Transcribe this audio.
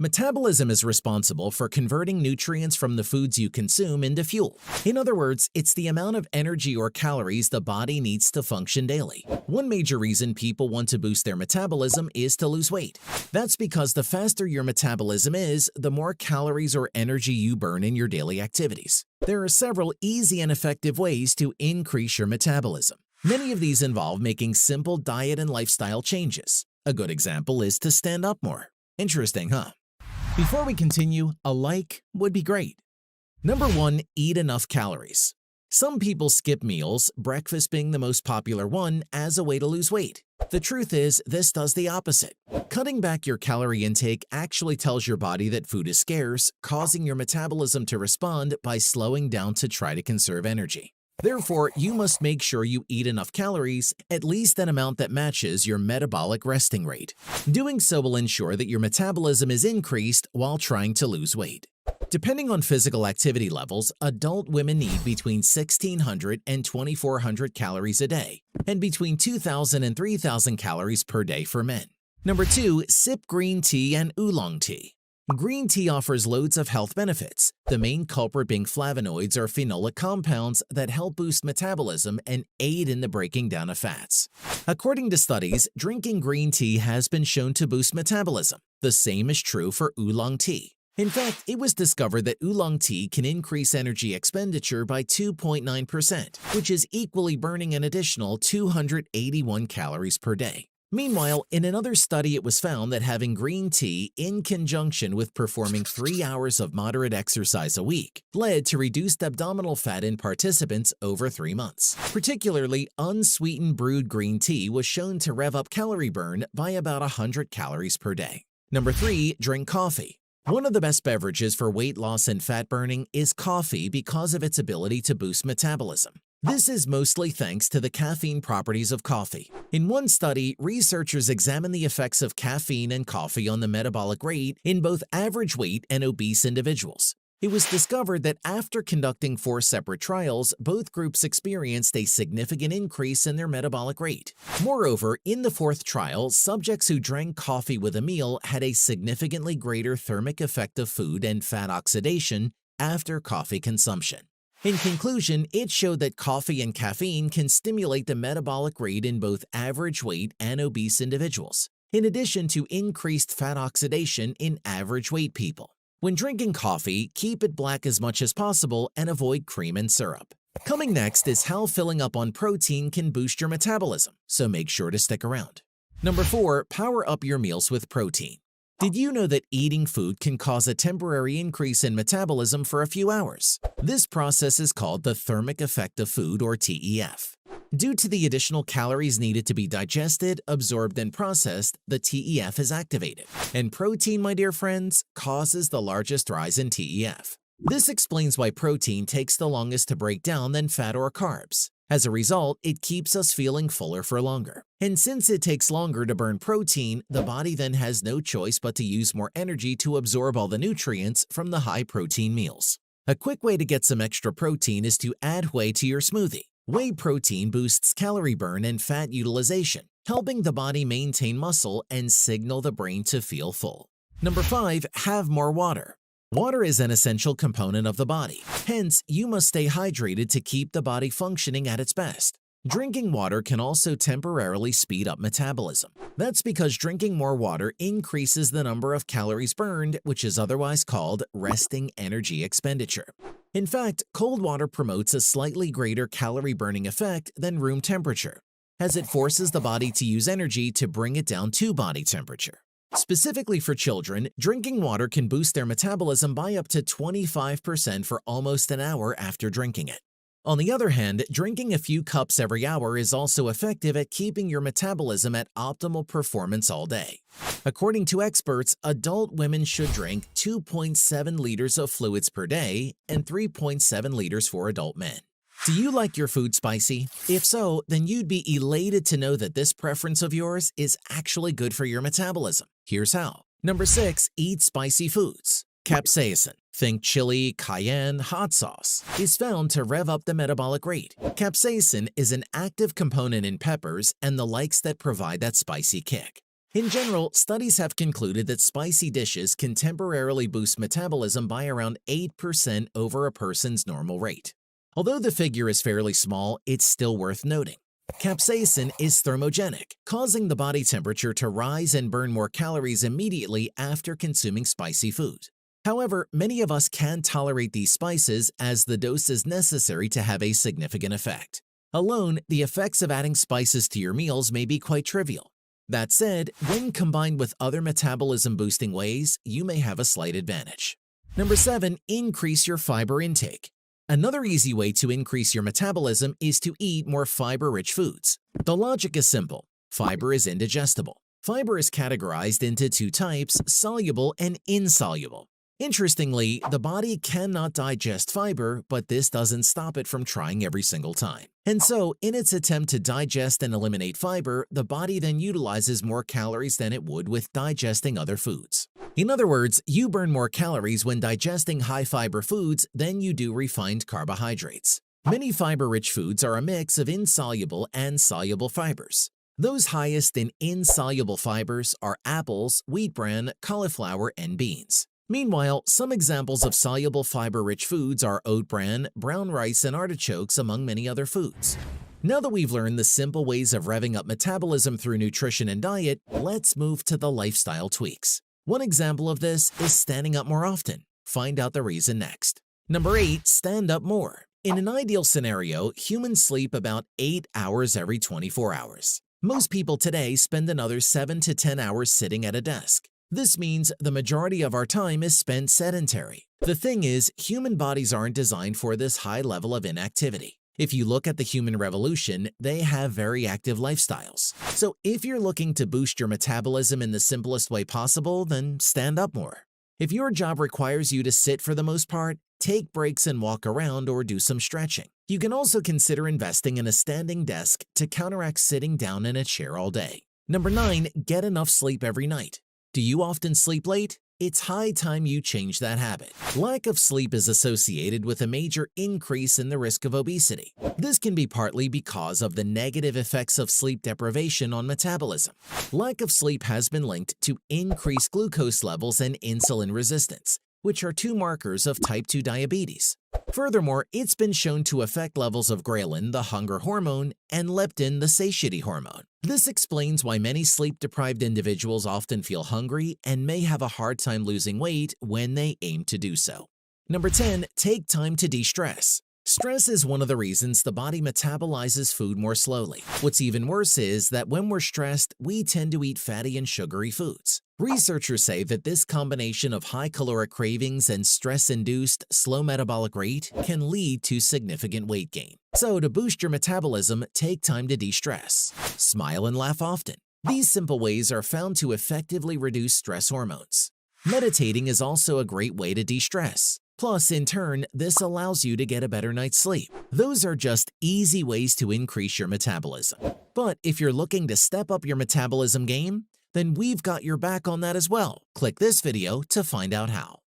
Metabolism is responsible for converting nutrients from the foods you consume into fuel. In other words, it's the amount of energy or calories the body needs to function daily. One major reason people want to boost their metabolism is to lose weight. That's because the faster your metabolism is, the more calories or energy you burn in your daily activities. There are several easy and effective ways to increase your metabolism. Many of these involve making simple diet and lifestyle changes. A good example is to stand up more. Interesting, huh? Before we continue, a like would be great. Number 1, eat enough calories. Some people skip meals, breakfast being the most popular one, as a way to lose weight. The truth is, this does the opposite. Cutting back your calorie intake actually tells your body that food is scarce, causing your metabolism to respond by slowing down to try to conserve energy. Therefore, you must make sure you eat enough calories, at least an amount that matches your metabolic resting rate. Doing so will ensure that your metabolism is increased while trying to lose weight. Depending on physical activity levels, adult women need between 1,600 and 2,400 calories a day, and between 2,000 and 3,000 calories per day for men. Number 2, sip green tea and oolong tea. Green tea offers loads of health benefits, the main culprit being flavonoids or phenolic compounds that help boost metabolism and aid in the breaking down of fats. According to studies, drinking green tea has been shown to boost metabolism. The same is true for oolong tea. In fact, it was discovered that oolong tea can increase energy expenditure by 2.9%, which is equally burning an additional 281 calories per day. Meanwhile, in another study, it was found that having green tea in conjunction with performing 3 hours of moderate exercise a week led to reduced abdominal fat in participants over 3 months. Particularly, unsweetened brewed green tea was shown to rev up calorie burn by about 100 calories per day. Number 3, drink coffee. One of the best beverages for weight loss and fat burning is coffee because of its ability to boost metabolism. This is mostly thanks to the caffeine properties of coffee. In one study, researchers examined the effects of caffeine and coffee on the metabolic rate in both average weight and obese individuals. It was discovered that after conducting 4 separate trials, both groups experienced a significant increase in their metabolic rate. Moreover, in the 4th trial, subjects who drank coffee with a meal had a significantly greater thermic effect of food and fat oxidation after coffee consumption. In conclusion, it showed that coffee and caffeine can stimulate the metabolic rate in both average weight and obese individuals, in addition to increased fat oxidation in average weight people. When drinking coffee, keep it black as much as possible and avoid cream and syrup. Coming next is how filling up on protein can boost your metabolism, so make sure to stick around. Number 4, power up your meals with protein. Did you know that eating food can cause a temporary increase in metabolism for a few hours? This process is called the thermic effect of food, or TEF. Due to the additional calories needed to be digested, absorbed, and processed, the TEF is activated. And protein, my dear friends, causes the largest rise in TEF. This explains why protein takes the longest to break down than fat or carbs. As a result, it keeps us feeling fuller for longer. And since it takes longer to burn protein, the body then has no choice but to use more energy to absorb all the nutrients from the high-protein meals. A quick way to get some extra protein is to add whey to your smoothie. Whey protein boosts calorie burn and fat utilization, helping the body maintain muscle and signal the brain to feel full. Number 5, have more water. Water is an essential component of the body. Hence, you must stay hydrated to keep the body functioning at its best. Drinking water can also temporarily speed up metabolism. That's because drinking more water increases the number of calories burned, which is otherwise called resting energy expenditure. In fact, cold water promotes a slightly greater calorie burning effect than room temperature, as it forces the body to use energy to bring it down to body temperature. Specifically for children, drinking water can boost their metabolism by up to 25% for almost an hour after drinking it. On the other hand, drinking a few cups every hour is also effective at keeping your metabolism at optimal performance all day. According to experts, adult women should drink 2.7 liters of fluids per day and 3.7 liters for adult men. Do you like your food spicy? If so, then you'd be elated to know that this preference of yours is actually good for your metabolism. Here's how. Number 6, eat spicy foods. Capsaicin, think chili, cayenne, hot sauce, is found to rev up the metabolic rate. Capsaicin is an active component in peppers and the likes that provide that spicy kick. In general, studies have concluded that spicy dishes can temporarily boost metabolism by around 8% over a person's normal rate. Although the figure is fairly small, it's still worth noting. Capsaicin is thermogenic, causing the body temperature to rise and burn more calories immediately after consuming spicy food. However, many of us can't tolerate these spices as the dose is necessary to have a significant effect. Alone, the effects of adding spices to your meals may be quite trivial. That said, when combined with other metabolism-boosting ways, you may have a slight advantage. Number 7. Increase your fiber intake. Another easy way to increase your metabolism is to eat more fiber-rich foods. The logic is simple. Fiber is indigestible. Fiber is categorized into two types, soluble and insoluble. Interestingly, the body cannot digest fiber, but this doesn't stop it from trying every single time. And so, in its attempt to digest and eliminate fiber, the body then utilizes more calories than it would with digesting other foods. In other words, you burn more calories when digesting high-fiber foods than you do refined carbohydrates. Many fiber-rich foods are a mix of insoluble and soluble fibers. Those highest in insoluble fibers are apples, wheat bran, cauliflower, and beans. Meanwhile, some examples of soluble fiber-rich foods are oat bran, brown rice, and artichokes, among many other foods. Now that we've learned the simple ways of revving up metabolism through nutrition and diet, let's move to the lifestyle tweaks. One example of this is standing up more often. Find out the reason next. Number 8. Stand up more. In an ideal scenario, humans sleep about 8 hours every 24 hours. Most people today spend another 7 to 10 hours sitting at a desk. This means the majority of our time is spent sedentary. The thing is, human bodies aren't designed for this high level of inactivity. If you look at the human revolution, they have very active lifestyles. So if you're looking to boost your metabolism in the simplest way possible, then stand up more. If your job requires you to sit for the most part, take breaks and walk around or do some stretching. You can also consider investing in a standing desk to counteract sitting down in a chair all day. Number 9. Get enough sleep every night. Do you often sleep late? It's high time you change that habit. Lack of sleep is associated with a major increase in the risk of obesity. This can be partly because of the negative effects of sleep deprivation on metabolism. Lack of sleep has been linked to increased glucose levels and insulin resistance, which are two markers of type 2 diabetes. Furthermore, it's been shown to affect levels of ghrelin, the hunger hormone, and leptin, the satiety hormone. This explains why many sleep-deprived individuals often feel hungry and may have a hard time losing weight when they aim to do so. Number 10. Take time to de-stress. Stress is one of the reasons the body metabolizes food more slowly. What's even worse is that when we're stressed, we tend to eat fatty and sugary foods. Researchers say that this combination of high caloric cravings and stress-induced slow metabolic rate can lead to significant weight gain. So to boost your metabolism, take time to de-stress. Smile and laugh often. These simple ways are found to effectively reduce stress hormones. Meditating is also a great way to de-stress. Plus, in turn, this allows you to get a better night's sleep. Those are just easy ways to increase your metabolism. But if you're looking to step up your metabolism game, then we've got your back on that as well. Click this video to find out how.